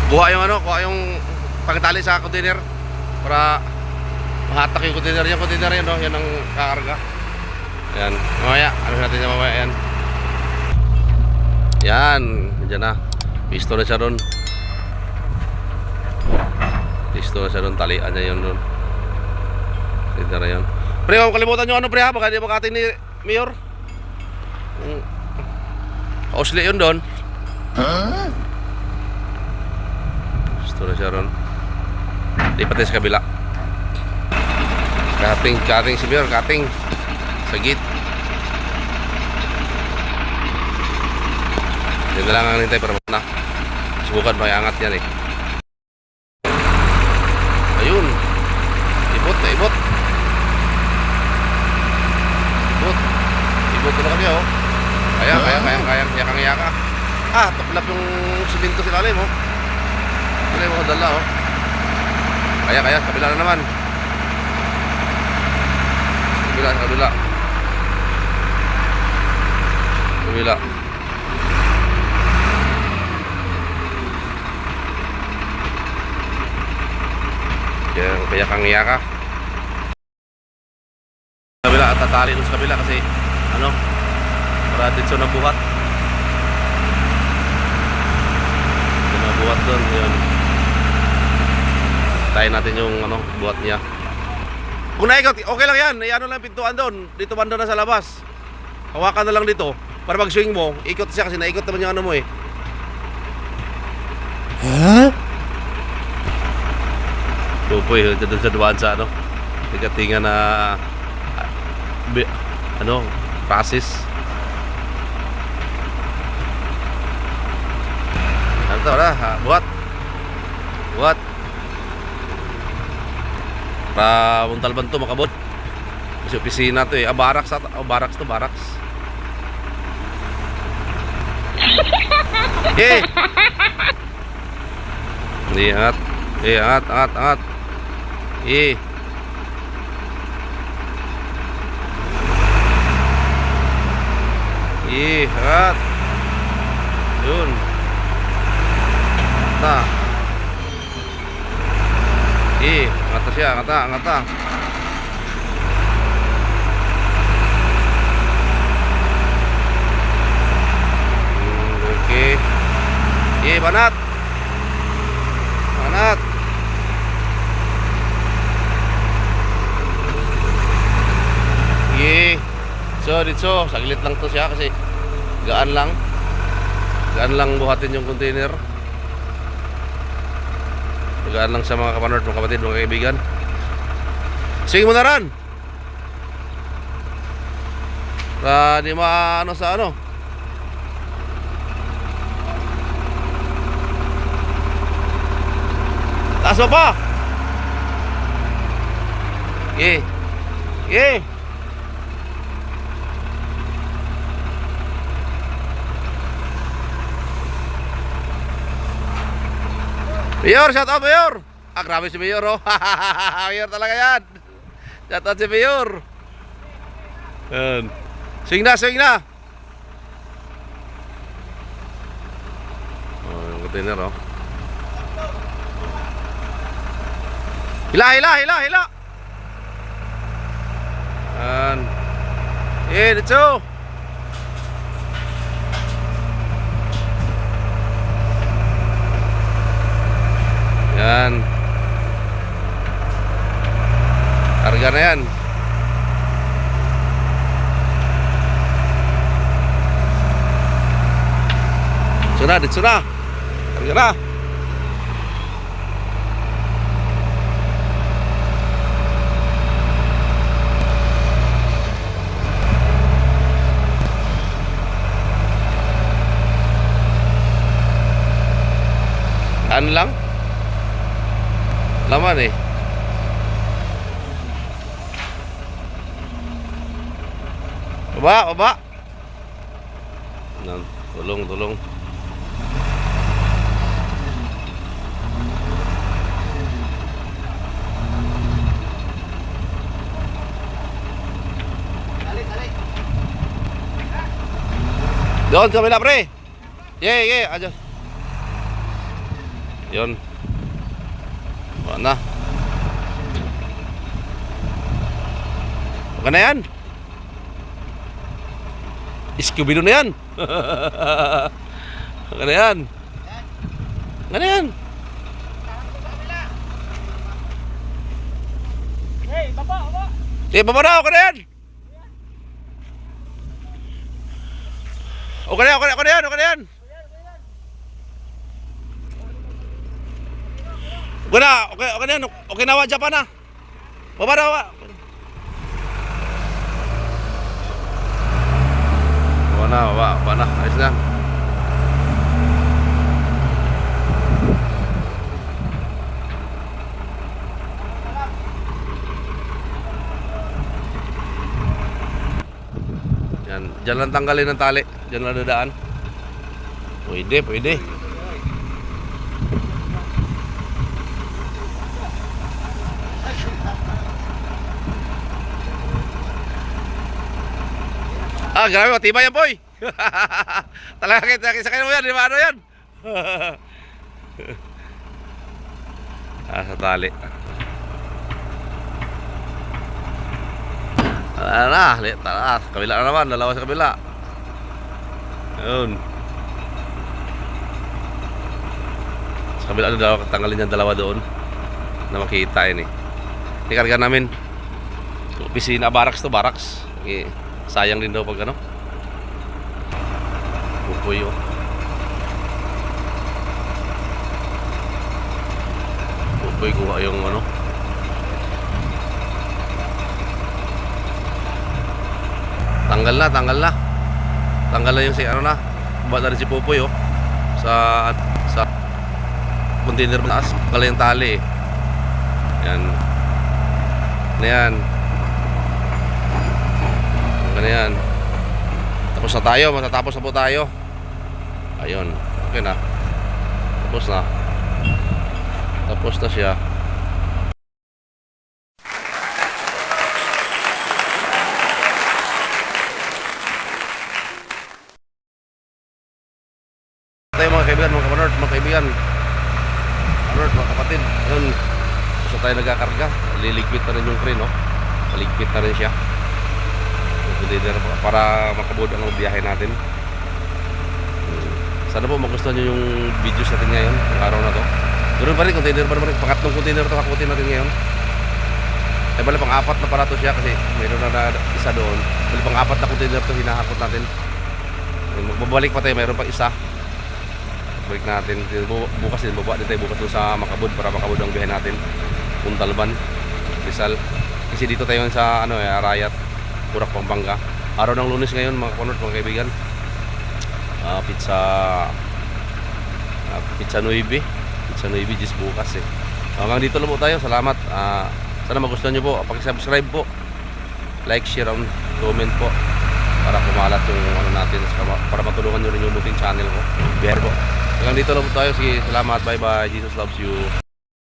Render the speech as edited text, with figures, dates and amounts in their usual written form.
Kuha yung pagtali sa container para mahatak yung container. Yung container yun, no? Yan ang kakarga. Yan, mamaya, ano natin yung mamaya yan. Yan, dyan na. Pisto na siya doon. Pisto na siya doon, talian niya yun doon. Container na yun. Pre, huwag kalimutan yung ano pre ha, baka di makating ni Mayor. Kausli yun doon. Huh? Pisto na siya doon. Lipat tayo sa kabila. Cutting si Mayor, cutting. Sagit. Yan na lang ang hintay para na. Subukan pa iangat yan eh. Ayun. Ibot na ibot. Ibot na kanya oh. Kayang yaka. Ah, tuklap yung simento sa ilalim oh. Ilalim mo dala oh. Kaya, kabila na naman. Kabila. Kaya kang yaka. Kabila at tatali dun sa kabila kasi ano, para dito na buhat. Buhat doon, yun. Tayo natin yung ano, buhat niya. Kung naikot, okay lang yan. Ano lang pintuan doon. Dito banda na sa labas. Hawakan na lang dito. Para pag swing mo, ikot siya kasi naikot naman yung ano mo eh. Huh? Tupoy, doon sa duwaan sa ano. Tigatingan na ano, process. Ano to na, buhat. Para Montalban to makabot. Kasi opisina to eh. Barracks to. Eh. Lihat. Angat. Eh. Angat. Yun. Nah. Angata siya, angata. Okay. Banat. So, dito, saglit lang to siya kasi gaan lang buhatin yung container. Gaan lang sa mga kapanord, mga kapatid, mga kaibigan. Sige mo na ran. Di maano sa ano. Taas mo pa. Mayor, shout out Mayor. Grabe si Mayor oh. Mayor talaga yan. Shout out si Mayor. Yan. Swing na. Oh, yung container oh. Hila. Yan. Dito. Yan. Harga na yan. Dito na. Harga na. Ano lang? Laman eh. Baba. Tulong. Doon sa kabila pre. Yeah. Aja. Yun. Wala na. Okay na yan. Scooby-Doo na yan. Okay na yan. Okay na yan. Hey, baba. Baba na. Okay na yan. Okay na yan. Okay na yan. Okay na yan. Okay na. Okay na yan. Okay na. Wadya pa na. Baba na. Baba. Baba na. Ayos na. Yan. Diyan lang tanggalin ng tali. Diyan lang dadaan. Pwede, pwede. Grabe, matibay yan, boy. Talaga sakay mo yan, di ba ano yan? Sa tali. Tara, kabila na naman, dalawa sa kabila. Ayun. Sa kabila na dalawa, tanggalin yung dalawa doon na makita yun eh. Ikarga namin opisina, barracks to barracks. Sayang din daw pag ano. Pupoy oh. Pupoy kuha yung ano. Tanggal na. Tanggal na yung si ano na. Baba na rin si Pupoy oh. Sa container taas. Tanggal yung tali eh. Yan. Yan. Ano yan? Tapos na tayo, matatapos na po tayo. Ayun, okay na. Tapos na. Tapos na siya. Tayo mga kaibigan, mga kamanord, mga kaibigan. Kamanord, mga kapatid. Ayun, gusto tayo nagkakarga. Liligpit na rin yung crane, no? Maligpit na rin siya. Para makabud ang biyahe natin. Sana po magustuhan nyo yung videos natin ngayon, yung araw na to. Doon pa rin, container pa rin. Pangatlong container to hakutin natin ngayon. Ay bali pang-apat na para to siya kasi mayroon na isa doon. Bali pang-apat na container to hinahakot natin. Magbabalik pa tayo, mayroon pa isa. Balik natin. Bukas din, baba din tayo bukas doon sa Makabud para makabud ang biyahe natin. Puntalban, Rizal. Kasi dito tayo sa Arayat, Purak, Pampanga. Araw ng Lunes ngayon mga kapanod, mga kaibigan. Pizza 9 just bukas eh. Hanggang dito lang po tayo. Salamat. Sana magustuhan nyo po. Pag-subscribe po, like, share, and comment po para kumalat yung ano natin, para matulungan nyo rin yung munting channel ko. Biher po. Hanggang dito lang po tayo. Sige, salamat. Bye bye. Jesus loves you.